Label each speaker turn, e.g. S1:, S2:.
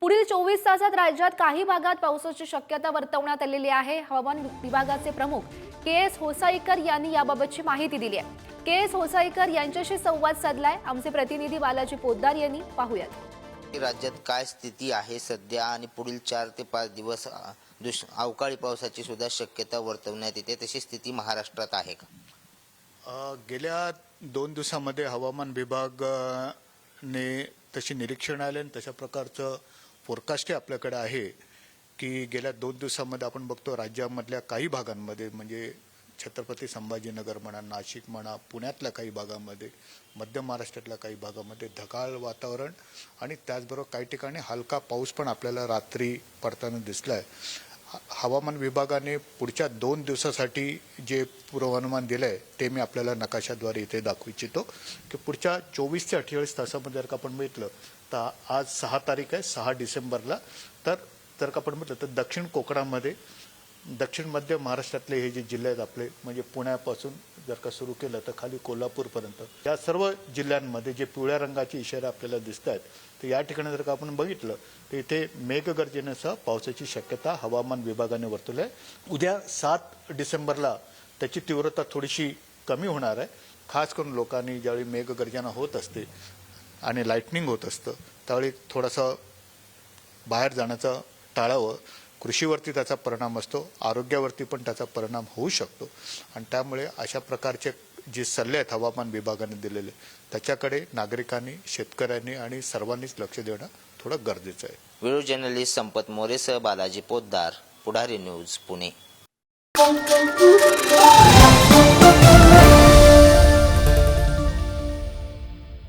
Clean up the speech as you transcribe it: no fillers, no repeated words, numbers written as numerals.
S1: पुढील 24 तासात राज्यात काही भागात पावसाची शक्यता वर्तवण्यात आलेली आहे। हवामान विभागाचे प्रमुख के.एस. होसाईकर यांनी याबाबतची माहिती दिली आहे। के.एस. होसाईकर यांच्याशी संवाद साधलाय आमचे प्रतिनिधी बालाजी पोद्दार यांनी। पाहूयात
S2: राज्यात काय स्थिती आहे सध्या आणि पुढील 4 ते 5 दिवस अवकाळी पावसाची सुद्धा शक्यता वर्तवण्यात येते, तशी स्थिती महाराष्ट्रात आहे का?
S3: गेल्या 2 दिवसांमध्ये हवामान विभागाने तशी निरीक्षण आले आणि तशा प्रकारचं फोरकास्ट आपल्याकडे आहे की गेल्या 2 दिवसांमध्ये आपण बघतो राज्यामधल्या काही भागांमध्ये म्हणजे छत्रपती संभाजीनगर म्हणा, नाशिक म्हणा, पुण्यातल्या काही भागामध्ये, मध्य महाराष्ट्रातल्या काही भागामध्ये ढगाळ वातावरण आणि त्याचबरोबर काही ठिकाणी हलका पाऊस पण आपल्याला रात्री पडताना दिसलाय। हवामान विभागाने पुढच्या 2 दिवसासाठी जे पूर्वानुमान दिलंय ते मी आपल्याला नकाशाद्वारे इथे दाखवू इच्छितो की पुढच्या 24 ते 48 तासामध्ये जर का आपण बघितलं तर आज 6 तारीख आहे, 6 डिसेंबरला, तर जर का आपण म्हटलं तर दक्षिण कोकणामध्ये, दक्षिण मध्य महाराष्ट्रातले हे जे जिल्हे आहेत आपले म्हणजे पुण्यापासून जर का सुरू केलं तर खाली कोल्हापूरपर्यंत या सर्व जिल्ह्यांमध्ये जे पिवळ्या रंगाचे इशारे आपल्याला दिसत आहेत तर या ठिकाणी जर का आपण बघितलं तर इथे मेघगर्जनेसह पावसाची शक्यता हवामान विभागाने वर्तवली आहे। उद्या 7 डिसेंबरला त्याची तीव्रता थोडीशी कमी होणार आहे। खास करून लोकांनी ज्यावेळी मेघगर्जना होत असते आणि लाईटनिंग होत असतं त्यावेळी थोडासा बाहेर जाण्याचं टाळावं। कृषीवरती त्याचा परिणाम असतो, आरोग्यावरती पण त्याचा परिणाम होऊ शकतो आणि त्यामुळे अशा प्रकारचे जे सल्ले आहेत हवामान विभागाने दिलेले त्याच्याकडे नागरिकांनी, शेतकऱ्यांनी आणि सर्वांनीच लक्ष देणं थोडं गरजेचं आहे।
S2: व्हिडिओ जर्नलिस्ट संपत मोरेसह बालाजी पोद्दार, पुढारी न्यूज, पुणे।